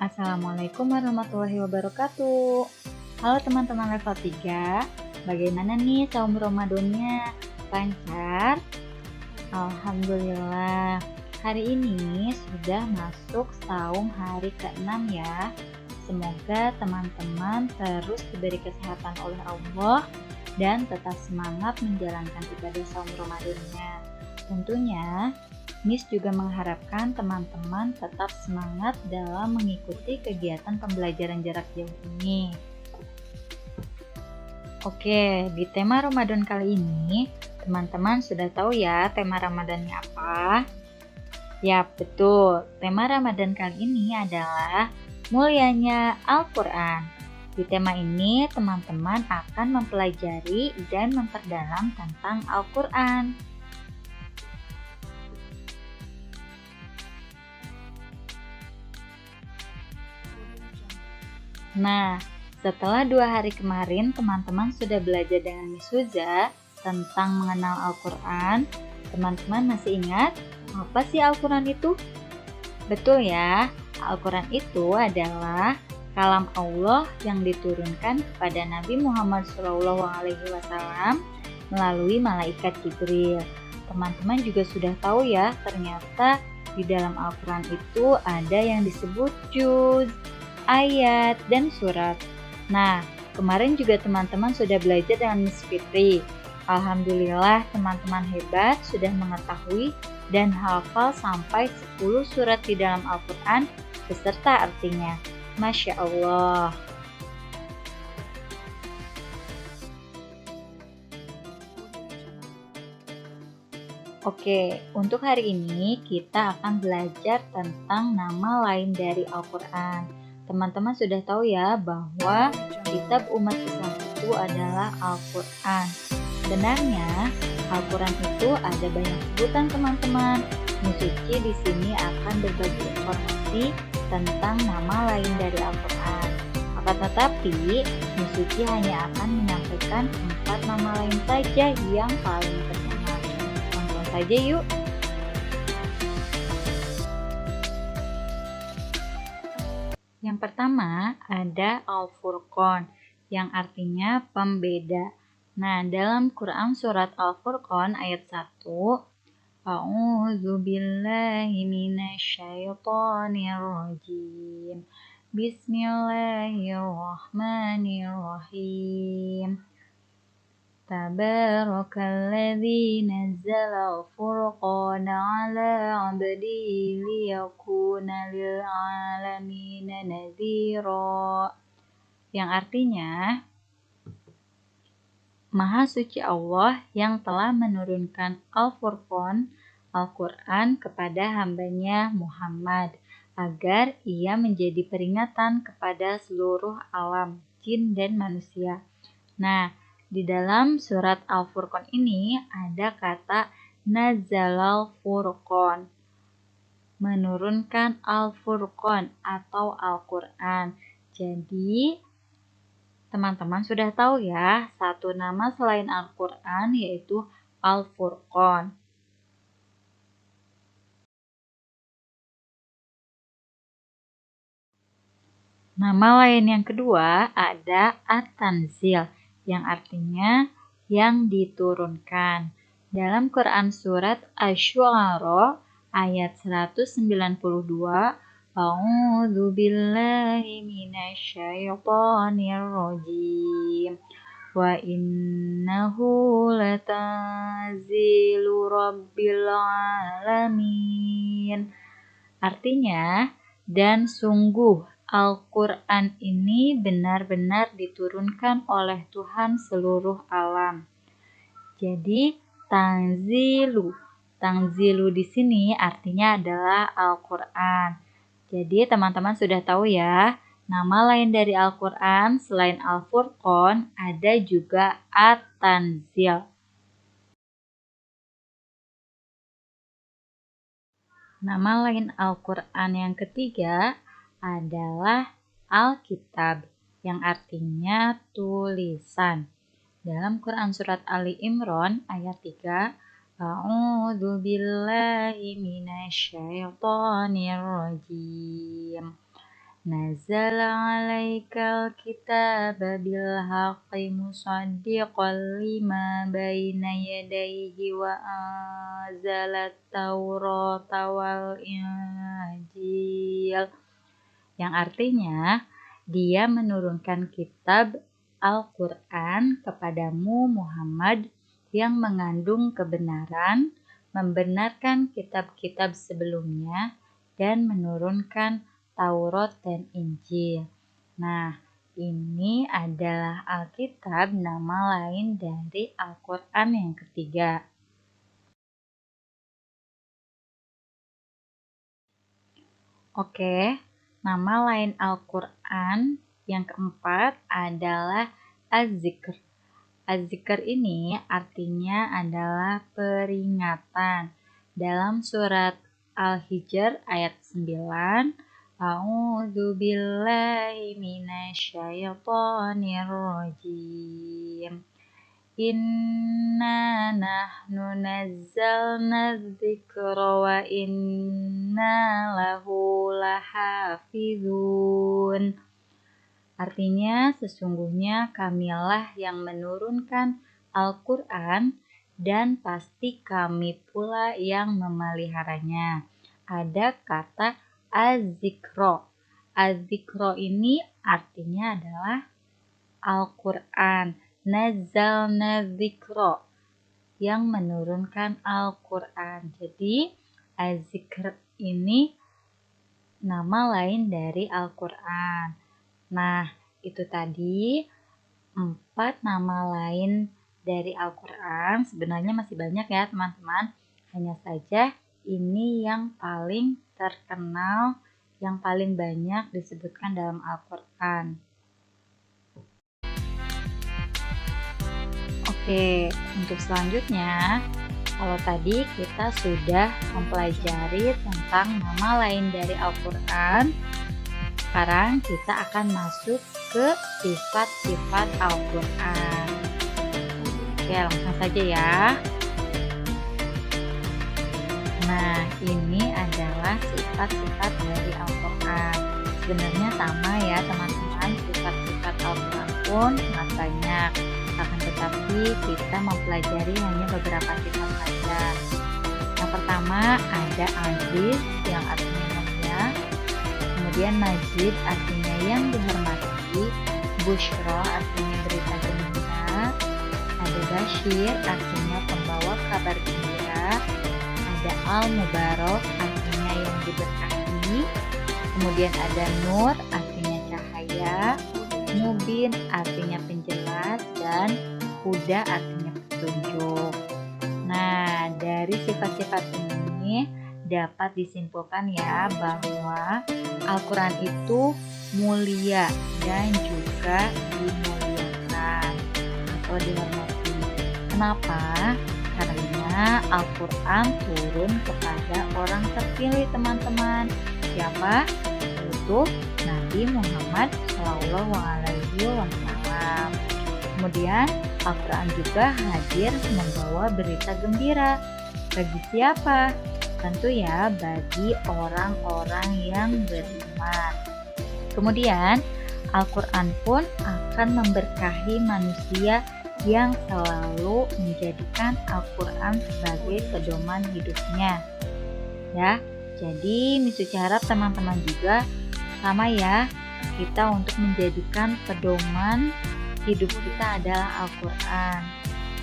Assalamualaikum warahmatullahi wabarakatuh. Halo teman-teman level 3, bagaimana nih saum Ramadannya? Lancar? Alhamdulillah. Hari ini sudah masuk saum hari ke-6 ya. Semoga teman-teman terus diberi kesehatan oleh Allah dan tetap semangat menjalankan ibadah saum Ramadannya. Tentunya Miss juga mengharapkan teman-teman tetap semangat dalam mengikuti kegiatan pembelajaran jarak jauh ini. Oke, di tema Ramadan kali ini, teman-teman sudah tahu ya tema Ramadannya apa? Ya, betul. Tema Ramadan kali ini adalah mulianya Al-Quran. Di tema ini, teman-teman akan mempelajari dan memperdalam tentang Al-Quran. Nah, setelah 2 hari kemarin teman-teman sudah belajar dengan Miss Huza tentang mengenal Al-Quran. Teman-teman masih ingat apa sih Al-Quran itu? Betul ya, Al-Quran itu adalah kalam Allah yang diturunkan kepada Nabi Muhammad SAW melalui malaikat Jibril. Teman-teman juga sudah tahu ya, ternyata di dalam Al-Quran itu ada yang disebut juz, ayat, dan surat. Nah, kemarin juga teman-teman sudah belajar dengan Miss Fitri. Alhamdulillah teman-teman hebat sudah mengetahui dan hafal sampai 10 surat di dalam Al-Quran beserta artinya. Masya Allah. Oke, untuk hari ini kita akan belajar tentang nama lain dari Al-Quran. Teman-teman sudah tahu ya bahwa kitab umat Islam itu adalah Al-Quran. Sebenarnya Al-Quran itu ada banyak sebutan teman-teman. Miss Suci di sini akan berbagi informasi tentang nama lain dari Al-Quran. Akan tetapi, Miss Suci hanya akan menyampaikan 4 nama lain saja yang paling terkenal. Tonton saja yuk. Yang pertama ada Al-Furqan yang artinya pembeda. Nah, dalam Quran surat Al-Furqan ayat 1, A'udzu billahi minasyaitonir rajim. Bismillahirrahmanirrahim. Tabarakalladzi nazzala al-furqana 'ala 'abdihi liyakuna lil 'alamina nadhira. Yang artinya, Maha suci Allah yang telah menurunkan Al-Furqan, Al-Quran kepada hambanya Muhammad, agar ia menjadi peringatan kepada seluruh alam, jin dan manusia. Nah, di dalam surat Al-Furqan ini ada kata Nazzalal Furqan, menurunkan Al-Furqan atau Al-Quran. Jadi, teman-teman sudah tahu ya, satu nama selain Al-Quran yaitu Al-Furqan. Nama lain yang kedua ada At-Tanzil, yang artinya yang diturunkan. Dalam Quran surat Asy-Syu'ara ayat 192, A'udzu billahi minasyaitonir rajim. Wa innahu latanzilu rabbil alamin. Artinya, dan sungguh Al-Quran ini benar-benar diturunkan oleh Tuhan seluruh alam. Jadi, Tangzilu di sini artinya adalah Al-Quran. Jadi, teman-teman sudah tahu ya, nama lain dari Al-Quran selain Al-Furqan ada juga At-Tanzil. Nama lain Al-Quran yang ketiga adalah Alkitab, yang artinya tulisan. Dalam Quran surat Ali Imran ayat 3, A'udzu billahi minasyaitonir rajim. Nazzala 'alaikal kitaba bil haqqi musaddiqan lima baina yadayhi wa anzalat taurata wal injil. Yang artinya, Dia menurunkan kitab Al-Quran kepadamu Muhammad yang mengandung kebenaran, membenarkan kitab-kitab sebelumnya, dan menurunkan Taurat dan Injil. Nah, ini adalah Alkitab, nama lain dari Al-Quran yang ketiga. Oke, nama lain Al-Quran yang keempat adalah Az-Zikr. Az-Zikr ini artinya adalah peringatan. Dalam surat Al-Hijr ayat 9, A'udzu billahi minasyaitonir rajim. Inna nahnu nazzalna dzikra wa inna lahu lahafizun. Artinya, sesungguhnya kamilah yang menurunkan Al-Quran dan pasti kami pula yang memeliharanya. Ada kata Az-Zikro. Az-Zikro ini artinya adalah Al-Quran. Nazzalna dzikra, yang menurunkan Al-Quran. Jadi, Az-Zikr ini nama lain dari Al-Quran. Nah, itu tadi 4 nama lain dari Al-Quran. Sebenarnya masih banyak ya teman-teman. Hanya saja ini yang paling terkenal, yang paling banyak disebutkan dalam Al-Quran. Oke, untuk selanjutnya, kalau tadi kita sudah mempelajari tentang nama lain dari Al-Quran, sekarang kita akan masuk ke sifat-sifat Al-Quran. Oke, langsung saja ya. Nah, ini adalah sifat-sifat dari Al-Quran. Sebenarnya sama ya teman-teman, sifat-sifat Al-Quran pun sangat banyak. Akan tetapi kita mempelajari hanya beberapa sifat saja. Yang pertama ada Aziz yang artinya mulia, kemudian Majid artinya yang dihormati, Bushra artinya berita gembira, ada Bashir artinya pembawa kabar gembira, ada Al-Mubarak artinya yang diberkahi, kemudian ada Nur artinya cahaya, Mubin artinya penjelas, dan Huda artinya petunjuk. Nah, dari sifat-sifat ini dapat disimpulkan ya bahwa Al-Quran itu mulia dan juga dimuliakan atau dihormati. Kenapa? Karena Al-Quran turun kepada orang terpilih teman-teman. Siapa? Yaitu Nabi Muhammad SAW. Kemudian Al-Quran juga hadir membawa berita gembira. Bagi siapa? Tentu ya bagi orang-orang yang beriman. Kemudian Al-Quran pun akan memberkahi manusia yang selalu menjadikan Al-Quran sebagai pedoman hidupnya. Ya, jadi Miss Uci harap teman-teman juga sama ya, kita untuk menjadikan pedoman hidup kita adalah Al-Quran.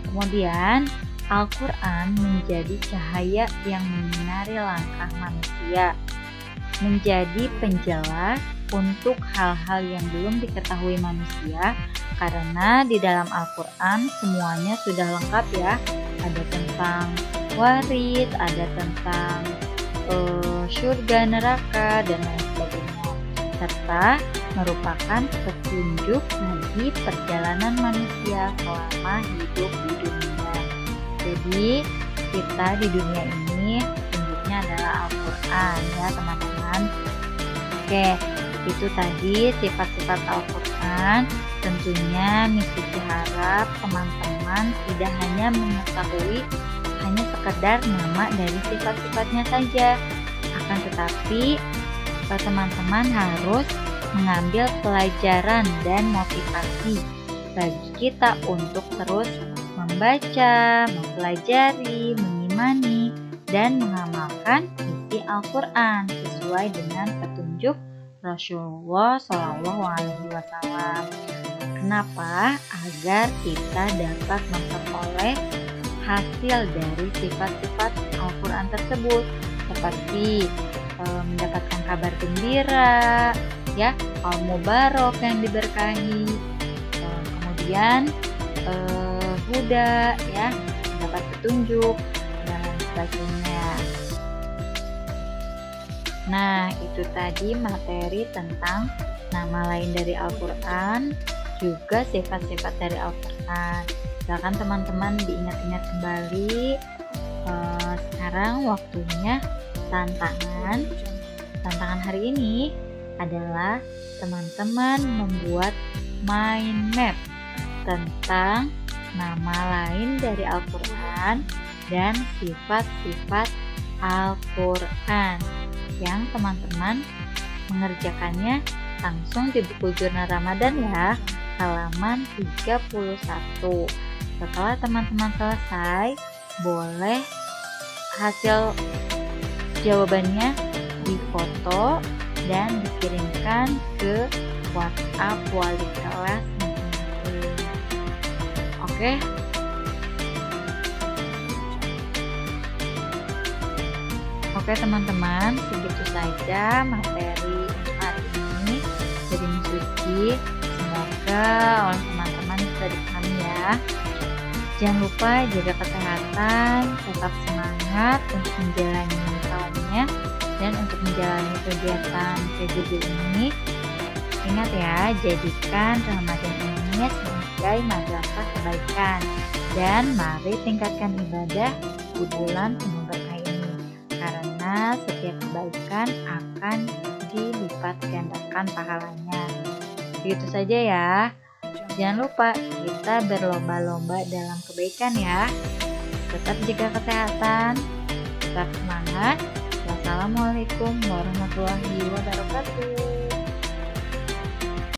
Kemudian Al-Quran menjadi cahaya yang menyinari langkah manusia, menjadi penjelas untuk hal-hal yang belum diketahui manusia, karena di dalam Al-Quran semuanya sudah lengkap ya. Ada tentang warid, ada tentang surga, neraka, dan lain sebagainya, serta merupakan petunjuk bagi perjalanan manusia selama hidup di dunia. Jadi kita di dunia ini petunjuknya adalah Al-Quran ya teman-teman. Oke, itu tadi sifat-sifat Al-Quran. Tentunya Miss Uci harap teman-teman tidak hanya mengetahui hanya sekedar nama dari sifat-sifatnya saja, akan tetapi teman-teman harus mengambil pelajaran dan motivasi bagi kita untuk terus membaca, mempelajari, mengimani, dan mengamalkan isi Al-Quran sesuai dengan petunjuk Rasulullah SAW. Kenapa? Agar kita dapat memperoleh hasil dari sifat-sifat Al-Quran tersebut, seperti mendapatkan kabar gembira, ya, al-mubarok yang diberkahi, kemudian huda, ya, mendapat petunjuk dan sebagainya. Nah, itu tadi materi tentang nama lain dari Al-Quran, juga sifat-sifat dari Al-Quran. Silakan teman-teman diingat-ingat kembali. Sekarang waktunya tantangan. Tantangan hari ini adalah teman-teman membuat mind map tentang nama lain dari Al-Quran dan sifat-sifat Al-Quran, yang teman-teman mengerjakannya langsung di buku jurnal Ramadan ya, halaman 31. Setelah teman-teman selesai, boleh hasil jawabannya difoto dan dikirimkan ke WhatsApp wali kelas masing-masing. Oke? Oke teman-teman, segitu saja materi untuk hari ini dari Miss Suci. Semoga oleh teman-teman bisa dipahami ya. Jangan lupa jaga kesehatan, tetap semangat untuk menjalani tahunnya dan untuk menjalani kegiatan PJJ ini. Ingat ya, jadikan Ramadan ini sebagai madrasah kebaikan, dan mari tingkatkan ibadah di bulan penuh berkah ini, karena setiap kebaikan akan dilipat gandakan pahalanya. Begitu saja ya. Jangan lupa kita berlomba-lomba dalam kebaikan ya. Tetap jaga kesehatan, tetap semangat. Wassalamualaikum warahmatullahi wabarakatuh.